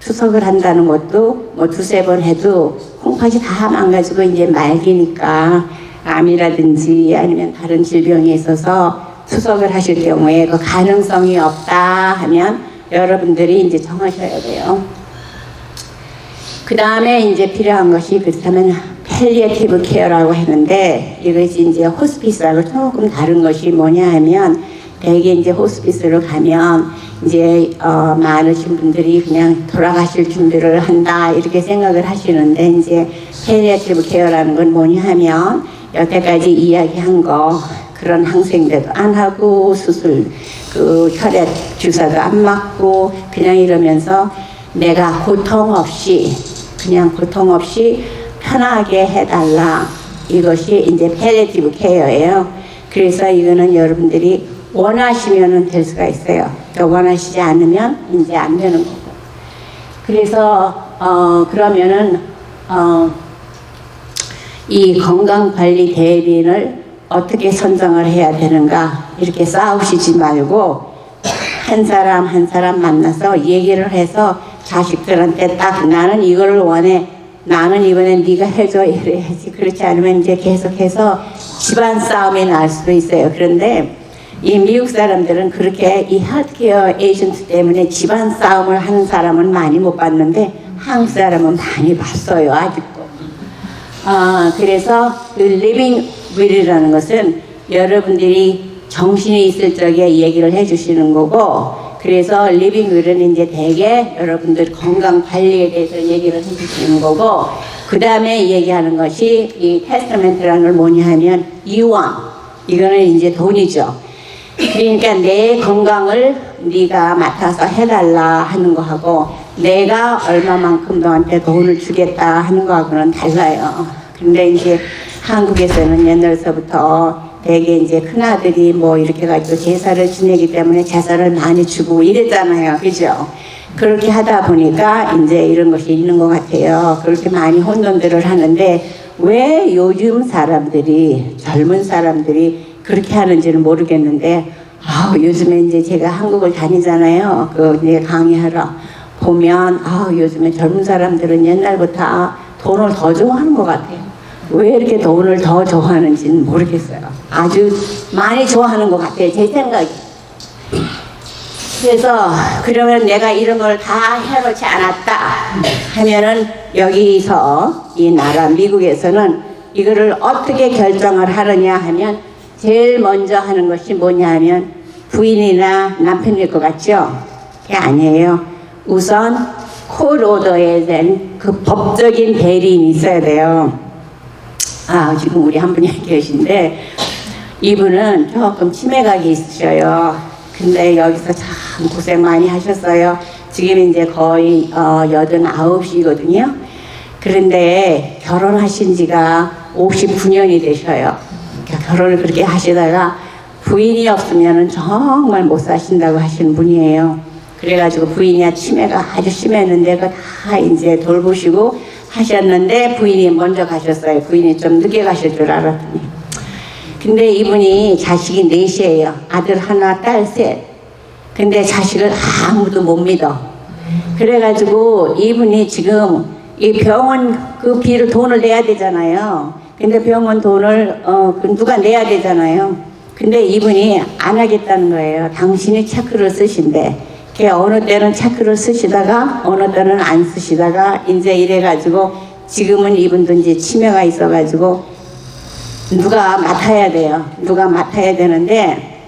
투석을 한다는 것도 뭐 두세 번 해도 콩팥이 다 망가지고 이제 말기니까 암이라든지 아니면 다른 질병이 있어서 투석을 하실 경우에 그 가능성이 없다 하면 여러분들이 이제 정하셔야 돼요. 그 다음에 이제 필요한 것이 그렇다면 팰리에티브 케어라고 하는데 이것이 이제 호스피스하고 조금 다른 것이 뭐냐 하면 대개 이제 호스피스를 가면 이제 많으신 분들이 그냥 돌아가실 준비를 한다 이렇게 생각을 하시는데 이제 팰리에티브 케어라는 건 뭐냐 하면 여태까지 이야기한 거 그런 항생제도 안 하고 수술 그 혈액 주사도 안 맞고 그냥 이러면서 내가 고통 없이 그냥 고통 없이 편하게 해달라 이것이 이제 팰리에티브 케어예요. 그래서 이거는 여러분들이 원하시면은 될 수가 있어요. 그러니까 원하시지 않으면 이제 안 되는 거고. 그래서 그러면은 이 건강관리 대리인을 어떻게 선정을 해야 되는가 이렇게 싸우시지 말고 한 사람 한 사람 만나서 얘기를 해서 자식들한테 딱 나는 이걸 원해 나는 이번엔 네가 해줘 이래야지. 그렇지 않으면 이제 계속해서 집안 싸움이 날 수도 있어요. 그런데 이 미국 사람들은 그렇게 이 헬스케어 에이전트 때문에 집안 싸움을 하는 사람은 많이 못 봤는데 한국 사람은 많이 봤어요. 아직도. 그래서 그 living will이라는 것은 여러분들이 정신이 있을 적에 얘기를 해주시는 거고, 그래서 living will은 이제 대개 여러분들 건강 관리에 대해서 얘기를 해주시는 거고, 그 다음에 얘기하는 것이 이 테스타멘트라는 걸 뭐냐 하면 유언, 이거는 이제 돈이죠. 그러니까 내 건강을 네가 맡아서 해달라 하는 거하고 내가 얼마만큼 너한테 돈을 주겠다 하는 거하고는 달라요. 근데 이제 한국에서는 옛날서부터 되게 이제 큰아들이 뭐 이렇게 가지고 제사를 지내기 때문에 제사를 많이 주고 이랬잖아요. 그죠? 그렇게 하다 보니까 이제 이런 것이 있는 것 같아요. 그렇게 많이 혼돈들을 하는데 왜 요즘 사람들이, 젊은 사람들이 그렇게 하는지는 모르겠는데, 요즘에 이제 제가 한국을 다니잖아요. 그 이제 강의하러 보면, 요즘에 젊은 사람들은 옛날부터 돈을 더 좋아하는 것 같아요. 왜 이렇게 돈을 더 좋아하는지는 모르겠어요. 아주 많이 좋아하는 것 같아요. 제 생각이. 그래서 그러면 내가 이런 걸 다 해놓지 않았다 하면은 여기서 이 나라 미국에서는 이거를 어떻게 결정을 하느냐 하면 제일 먼저 하는 것이 뭐냐 하면 부인이나 남편일 것 같죠? 그게 아니에요. 우선 콜오더에 대한 그 법적인 대리인이 있어야 돼요. 지금 우리 한 분이 계신데 이분은 조금 치매각이 있으셔요. 근데 여기서 참 고생 많이 하셨어요. 지금 이제 거의 89이거든요. 그런데 결혼하신 지가 59년이 되셔요. 결혼을 그렇게 하시다가 부인이 없으면 정말 못 사신다고 하시는 분이에요. 그래가지고 부인이 치매가 아주 심했는데 그거 다 이제 돌보시고 하셨는데 부인이 먼저 가셨어요. 부인이 좀 늦게 가실 줄 알았더니. 근데 이분이 자식이 넷이에요. 아들 하나, 딸 셋. 근데 자식을 아무도 못 믿어. 그래가지고 이분이 지금 이 병원 그 비를 돈을 내야 되잖아요. 근데 병원 돈을 누가 내야 되잖아요. 근데 이분이 안 하겠다는 거예요. 당신이 체크를 쓰신대. 어느 때는 체크를 쓰시다가 어느 때는 안 쓰시다가 이제 이래가지고 지금은 이분도 이제 치매가 있어가지고 누가 맡아야 돼요. 누가 맡아야 되는데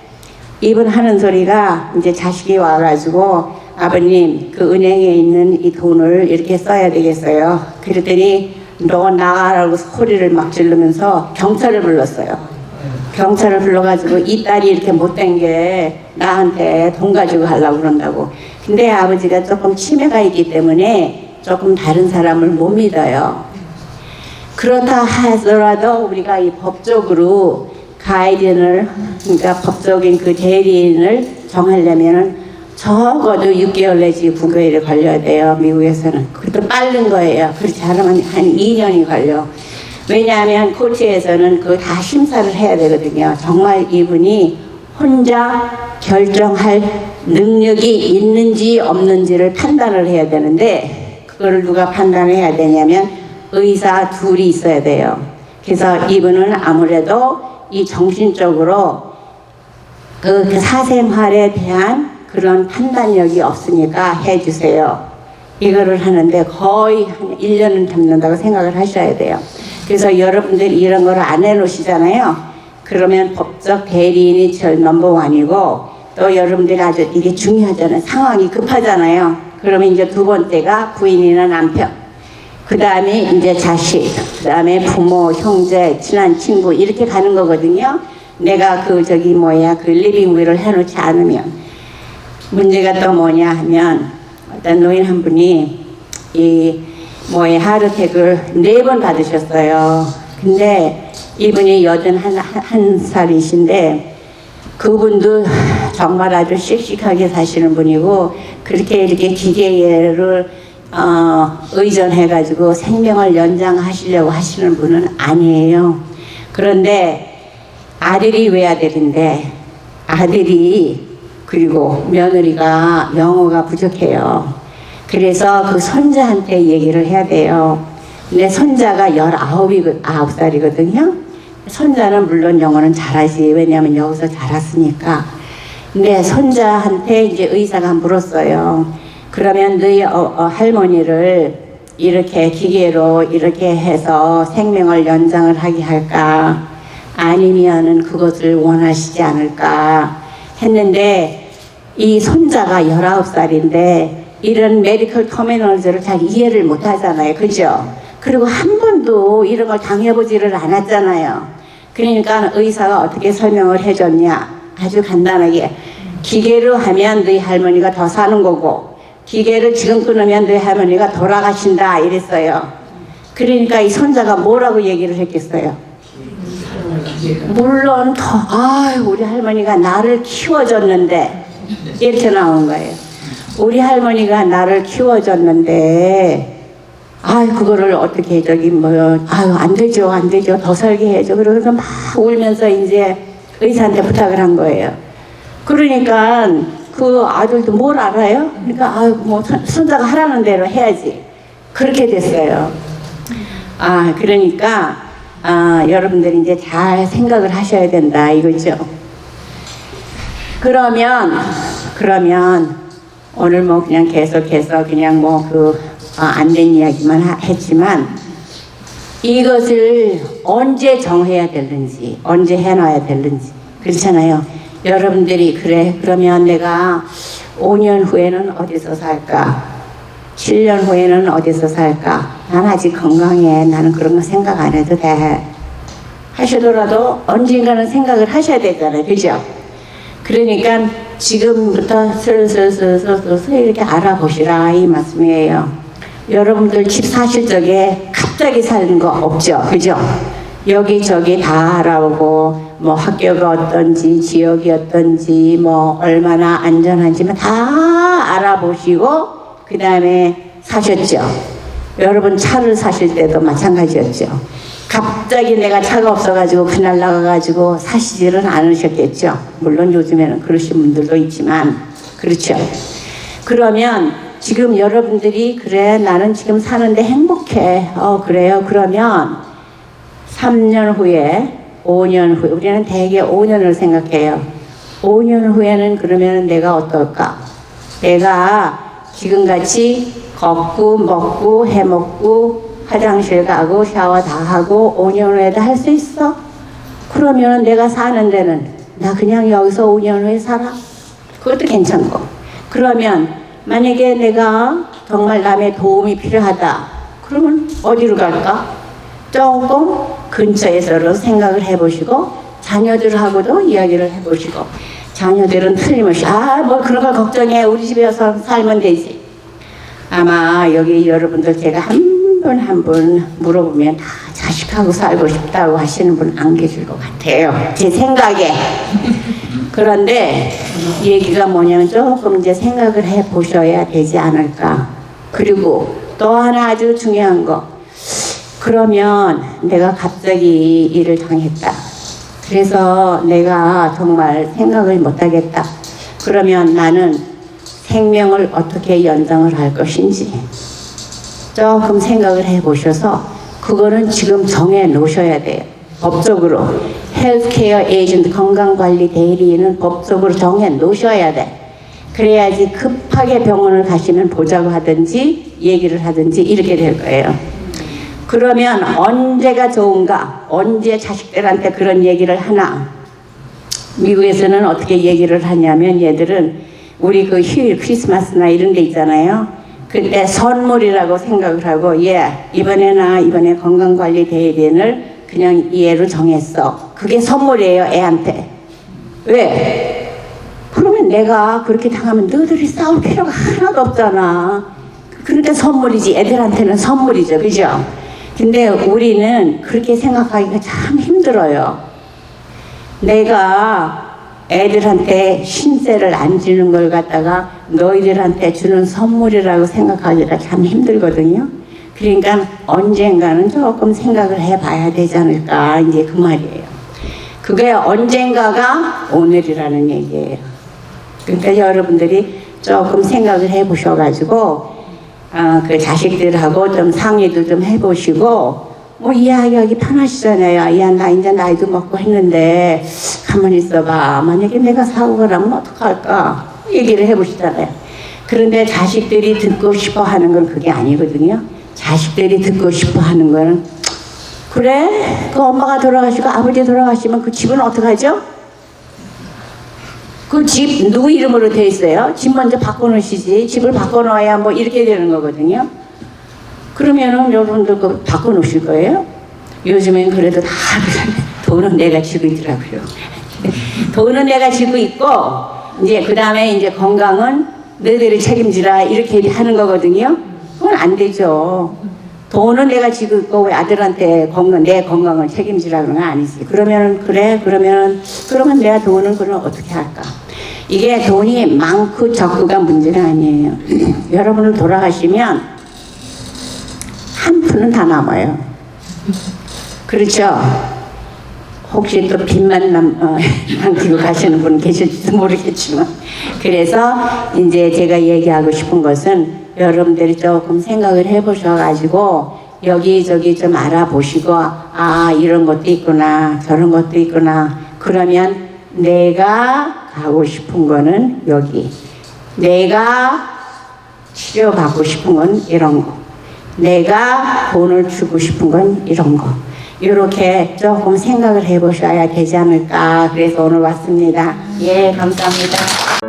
이분 하는 소리가 이제 자식이 와가지고 아버님 그 은행에 있는 이 돈을 이렇게 써야 되겠어요. 그랬더니 너 나가라고 소리를 막 지르면서 경찰을 불렀어요. 경찰을 불러가지고 이 딸이 이렇게 못된 게 나한테 돈 가지고 하려고 그런다고. 근데 아버지가 조금 치매가 있기 때문에 조금 다른 사람을 못 믿어요. 그렇다 하더라도 우리가 이 법적으로 가이드를, 그러니까 법적인 그 대리인을 정하려면은 적어도 6개월 내지 9개월이 걸려야 돼요. 미국에서는. 그것도 빠른 거예요. 그렇지 않으면 한 2년이 걸려. 왜냐하면 코트에서는 그거 다 심사를 해야 되거든요. 정말 이분이 혼자 결정할 능력이 있는지 없는지를 판단을 해야 되는데 그거를 누가 판단해야 되냐면 의사 둘이 있어야 돼요. 그래서 이분은 아무래도 이 정신적으로 그 사생활에 대한 그런 판단력이 없으니까 해주세요. 이거를 하는데 거의 한 1년은 잡는다고 생각을 하셔야 돼요. 그래서 여러분들이 이런 걸 안 해놓으시잖아요. 그러면 법적 대리인이 제일 넘버원이고 또 여러분들이 아주 이게 중요하잖아요. 상황이 급하잖아요. 그러면 이제 두 번째가 부인이나 남편, 그 다음에 이제 자식, 그 다음에 부모, 형제, 친한 친구 이렇게 가는 거거든요. 내가 그 리빙 윌을 해놓지 않으면. 문제가 또 뭐냐 하면 어떤 노인 한 분이 하르텍을 4번 받으셨어요. 근데 이분이 81살이신데 그분도 정말 아주 씩씩하게 사시는 분이고 그렇게 이렇게 기계를 의존해가지고 생명을 연장하시려고 하시는 분은 아니에요. 그런데 아들이 외아들인데 아들이 그리고 며느리가 영어가 부족해요. 그래서 그 손자한테 얘기를 해야 돼요. 근데 손자가 19살이거든요. 손자는 물론 영어는 잘하지. 왜냐하면 여기서 자랐으니까. 근데 손자한테 이제 의사가 물었어요. 그러면 너희 할머니를 이렇게 기계로 이렇게 해서 생명을 연장을 하게 할까? 아니면은 그것을 원하시지 않을까? 했는데 이 손자가 19살인데 이런 메디컬 터미널즈를 잘 이해를 못 하잖아요. 그죠? 그리고 한 번도 이런 걸 당해보지를 않았잖아요. 그러니까 의사가 어떻게 설명을 해줬냐? 아주 간단하게 기계로 하면 너희 할머니가 더 사는 거고 기계를 지금 끊으면 너희 할머니가 돌아가신다 이랬어요. 그러니까 이 손자가 뭐라고 얘기를 했겠어요? 물론 우리 할머니가 나를 키워줬는데 이렇게 나온 거예요. 우리 할머니가 나를 키워줬는데 그거를 어떻게 안 되죠 더 살게 해줘. 그러면서 막 울면서 이제 의사한테 부탁을 한 거예요. 그러니까 그 아들도 뭘 알아요? 그러니까 손자가 하라는 대로 해야지. 그렇게 됐어요. 그러니까 여러분들이 이제 잘 생각을 하셔야 된다 이거죠. 그러면 오늘 그냥 계속해서 그냥 안 된 이야기만 했지만 이것을 언제 정해야 되는지 언제 해놔야 되는지 그렇잖아요. 여러분들이 그러면 내가 5년 후에는 어디서 살까? 7년 후에는 어디서 살까? 난 아직 건강해. 나는 그런 거 생각 안 해도 돼. 하시더라도 언젠가는 생각을 하셔야 되잖아요. 그죠? 그러니까 지금부터 슬슬 이렇게 알아보시라 이 말씀이에요. 여러분들 집 사실 적에 갑자기 사는 거 없죠. 그죠? 여기저기 다 알아보고 학교가 어떤지 지역이 어떤지 얼마나 안전한지 다 알아보시고 그 다음에 사셨죠. 여러분 차를 사실 때도 마찬가지였죠. 갑자기 내가 차가 없어가지고 그날 나가가지고 사시지는 않으셨겠죠. 물론 요즘에는 그러신 분들도 있지만 그렇죠. 그러면 지금 여러분들이 나는 지금 사는데 행복해. 그래요. 그러면 3년 후에 5년 후에 우리는 대개 5년을 생각해요. 5년 후에는 그러면 내가 어떨까? 내가 지금같이 걷고 먹고 해먹고 화장실 가고 샤워 다 하고 5년 후에도 할 수 있어? 그러면 내가 사는 데는 나 그냥 여기서 5년 후에 살아? 그것도 괜찮고. 그러면 만약에 내가 정말 남의 도움이 필요하다. 그러면 어디로 갈까? 조금 근처에서 생각을 해보시고 자녀들하고도 이야기를 해보시고 자녀들은 틀림없이 그런 걸 걱정해. 우리 집에서 살면 되지. 아마 여기 여러분들 제가 한 분 한 분 물어보면 다 자식하고 살고 싶다고 하시는 분 안 계실 것 같아요. 제 생각에. 그런데 이 얘기가 뭐냐면 조금 이제 생각을 해보셔야 되지 않을까. 그리고 또 하나 아주 중요한 거. 그러면 내가 갑자기 일을 당했다. 그래서 내가 정말 생각을 못하겠다. 그러면 나는 생명을 어떻게 연장을 할 것인지 조금 생각을 해보셔서 그거는 지금 정해 놓으셔야 돼요. 법적으로. 헬스케어 에이전트 건강관리 대리인은 법적으로 정해 놓으셔야 돼. 그래야지 급하게 병원을 가시면 보자고 하든지 얘기를 하든지 이렇게 될 거예요. 그러면 언제가 좋은가? 언제 자식들한테 그런 얘기를 하나? 미국에서는 어떻게 얘기를 하냐면 얘들은 우리 그 휴일 크리스마스나 이런 데 있잖아요. 그때 선물이라고 생각을 하고 이번에 건강관리 대리인을 그냥 얘로 정했어. 그게 선물이에요, 애한테. 왜? 그러면 내가 그렇게 당하면 너희들이 싸울 필요가 하나도 없잖아. 그러니까 선물이지. 애들한테는 선물이죠. 그죠? 근데 우리는 그렇게 생각하기가 참 힘들어요. 내가 애들한테 신세를 안 지는 걸 갖다가 너희들한테 주는 선물이라고 생각하기가 참 힘들거든요. 그러니까 언젠가는 조금 생각을 해봐야 되지 않을까, 이제 그 말이에요. 그게 언젠가가 오늘이라는 얘기예요. 그러니까 여러분들이 조금 생각을 해보셔가지고 그 자식들하고 좀 상의도 좀 해보시고 뭐 이야기하기 편하시잖아요. 야, 나 이제 나이도 먹고 했는데 가만히 있어봐. 만약에 내가 사고가 나면 어떡할까? 얘기를 해보시잖아요. 그런데 자식들이 듣고 싶어 하는 건 그게 아니거든요. 자식들이 듣고 싶어 하는 거는 그래? 그 엄마가 돌아가시고 아버지 돌아가시면 그 집은 어떡하죠? 그 집 누구 이름으로 돼 있어요? 집 먼저 바꿔놓으시지. 집을 바꿔놓아야 뭐 이렇게 되는 거거든요. 그러면은 여러분들 그 바꿔놓으실 거예요? 요즘엔 그래도 다 돈은 내가 쥐고 있더라고요. 돈은 내가 쥐고 있고 이제 그 다음에 이제 건강은 너희들이 책임지라 이렇게 하는 거거든요. 그건 안 되죠. 돈은 내가 쥐고 있고 왜 아들한테 내 건강을 책임지라 그런 건 아니지. 그러면 내가 돈은 그럼 어떻게 할까? 이게 돈이 많고 적고가 문제가 아니에요. 여러분을 돌아가시면 한 푼은 다 남아요. 그렇죠? 혹시 또 빚만 남기고 가시는 분 계실지도 모르겠지만 그래서 이제 제가 얘기하고 싶은 것은 여러분들이 조금 생각을 해보셔가지고 여기저기 좀 알아보시고 이런 것도 있구나 저런 것도 있구나. 그러면 내가 가고 싶은 거는 여기, 내가 치료받고 싶은 건 이런 거, 내가 돈을 주고 싶은 건 이런 거, 이렇게 조금 생각을 해보셔야 되지 않을까. 그래서 오늘 왔습니다. 예, 감사합니다.